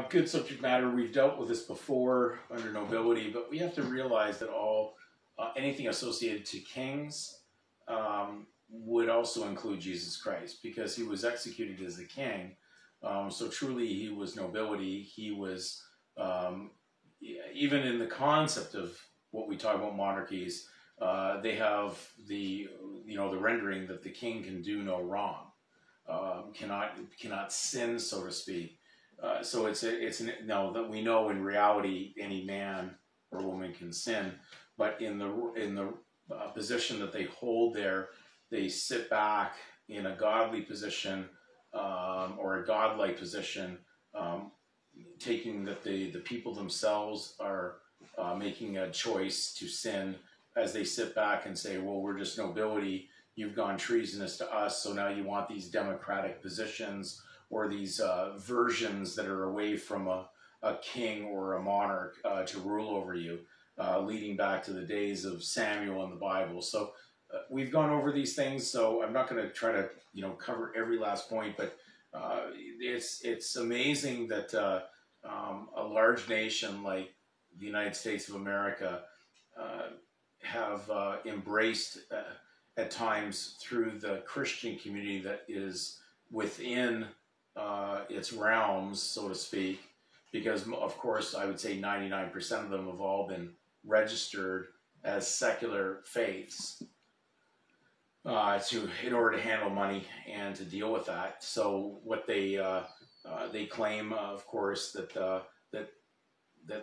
Good subject matter. We've dealt with this before under nobility, but we have to realize that anything associated to kings would also include Jesus Christ, because he was executed as a king. So truly, he was nobility. He was even in the concept of what we talk about monarchies. They have the rendering that the king can do no wrong, cannot sin, so to speak. So no, that we know in reality any man or woman can sin, but in the position that they hold there, they sit back in a godly position, or a godlike position, taking that the people themselves are making a choice to sin, as they sit back and say, well, we're just nobility, you've gone treasonous to us, so now you want these democratic positions, or these versions that are away from a king or a monarch to rule over you, leading back to the days of Samuel in the Bible. So we've gone over these things, so I'm not going to try to cover every last point, but it's amazing that a large nation like the United States of America have embraced at times through the Christian community that is within its realms, so to speak, because of course I would say 99% of them have all been registered as secular faiths in order to handle money and to deal with that. So what they claim, of course, that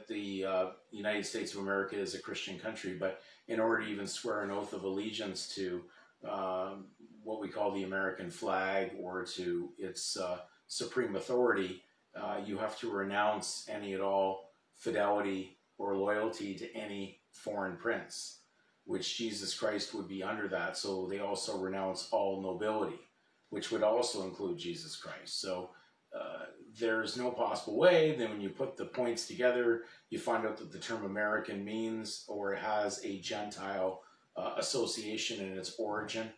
the United States of America is a Christian country, but in order to even swear an oath of allegiance to what we call the American flag, or to its supreme authority, you have to renounce any at all fidelity or loyalty to any foreign prince, which Jesus Christ would be under that. So they also renounce all nobility, which would also include Jesus Christ. So there's no possible way. Then when you put the points together, you find out that the term American means, or has a Gentile association in its origin.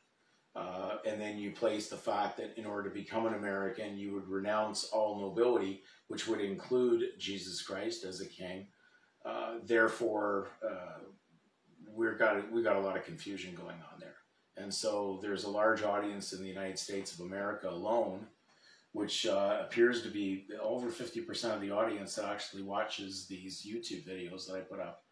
And then you place the fact that in order to become an American, you would renounce all nobility, which would include Jesus Christ as a king. Therefore, we've got a lot of confusion going on there. And so there's a large audience in the United States of America alone, which appears to be over 50% of the audience that actually watches these YouTube videos that I put up.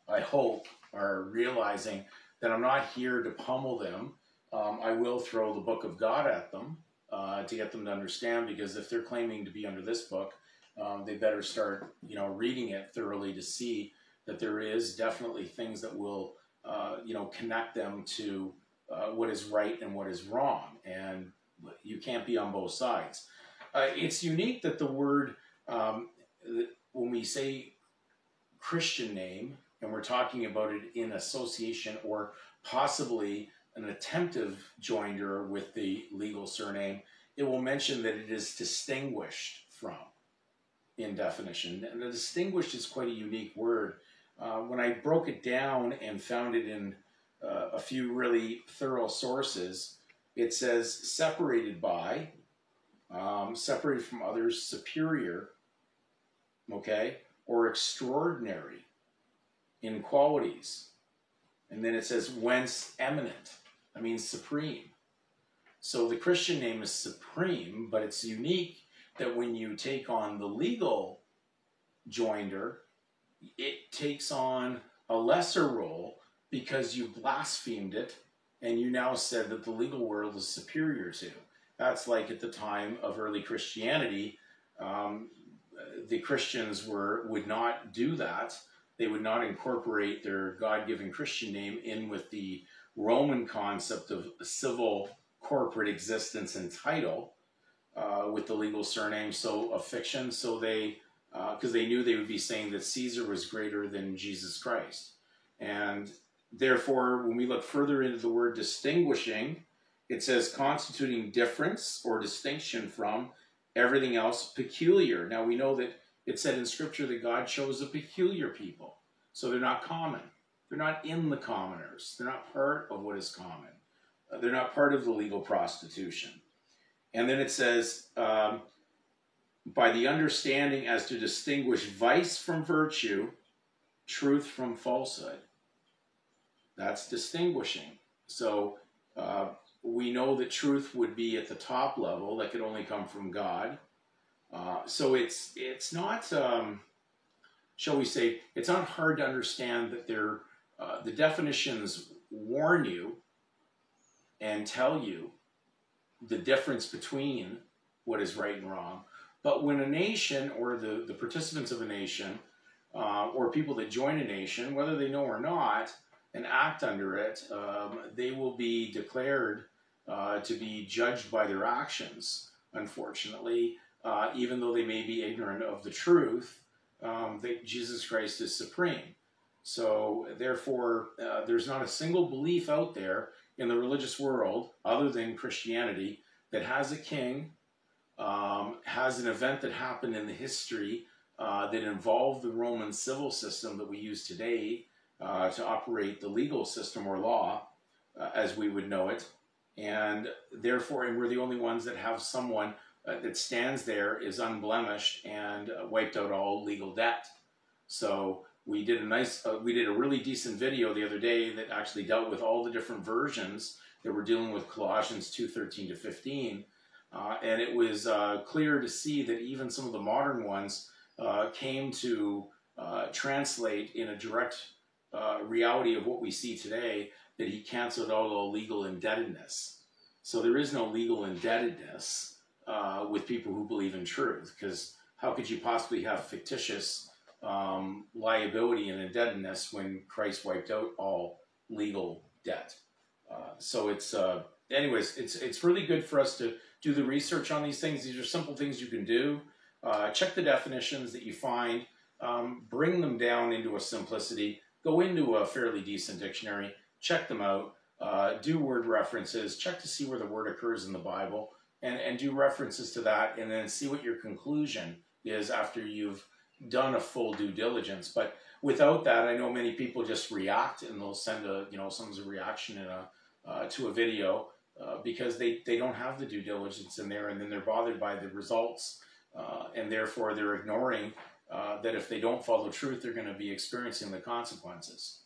I hope are realizing that I'm not here to pummel them. I will throw the book of God at them to get them to understand, because if they're claiming to be under this book, they better start reading it thoroughly to see that there is definitely things that will connect them to what is right and what is wrong, and you can't be on both sides. It's unique that the word, when we say Christian name, and we're talking about it in association or possibly an attemptive joinder with the legal surname, it will mention that it is distinguished from in definition. And the distinguished is quite a unique word. When I broke it down and found it in a few really thorough sources, it says separated by, separated from others, superior, okay, or extraordinary in qualities. And then it says whence eminent. That means supreme. So the Christian name is supreme, but it's unique that when you take on the legal joinder, it takes on a lesser role because you blasphemed it and you now said that the legal world is superior to. That's like at the time of early Christianity, the Christians would not do that. They would not incorporate their God-given Christian name in with the Roman concept of civil corporate existence and title with the legal surname, so a fiction. So they, because they knew they would be saying that Caesar was greater than Jesus Christ. And therefore, when we look further into the word distinguishing, it says constituting difference or distinction from everything else, peculiar. Now we know that it said in Scripture that God chose a peculiar people. So they're not common. They're not in the commoners. They're not part of what is common. They're not part of the legal prostitution. And then it says by the understanding as to distinguish vice from virtue, truth from falsehood. That's distinguishing. So we know that truth would be at the top level, that could only come from God. So it's not, shall we say, it's not hard to understand that the definitions warn you and tell you the difference between what is right and wrong. But when a nation, or the participants of a nation, or people that join a nation, whether they know or not, and act under it, they will be declared to be judged by their actions, unfortunately, even though they may be ignorant of the truth, that Jesus Christ is supreme. So therefore, there's not a single belief out there in the religious world, other than Christianity, that has a king, has an event that happened in the history that involved the Roman civil system that we use today to operate the legal system or law as we would know it. And therefore, and we're the only ones that have someone that stands there, is unblemished, and wiped out all legal debt. So we did a really decent video the other day that actually dealt with all the different versions that were dealing with Colossians 2:13 to 15. And it was clear to see that even some of the modern ones came to translate in a direct reality of what we see today, that he canceled out all legal indebtedness. So there is no legal indebtedness with people who believe in truth, because how could you possibly have fictitious liability and indebtedness when Christ wiped out all legal debt? So it's anyways, it's really good for us to do the research on these things. These are simple things you can do. Check the definitions that you find, bring them down into a simplicity, go into a fairly decent dictionary, check them out, do word references, check to see where the word occurs in the Bible, and do references to that, and then see what your conclusion is after you've done a full due diligence. But without that, I know many people just react, and they'll send someone's a reaction in to a video because they don't have the due diligence in there, and then they're bothered by the results, and therefore they're ignoring that if they don't follow truth, they're going to be experiencing the consequences.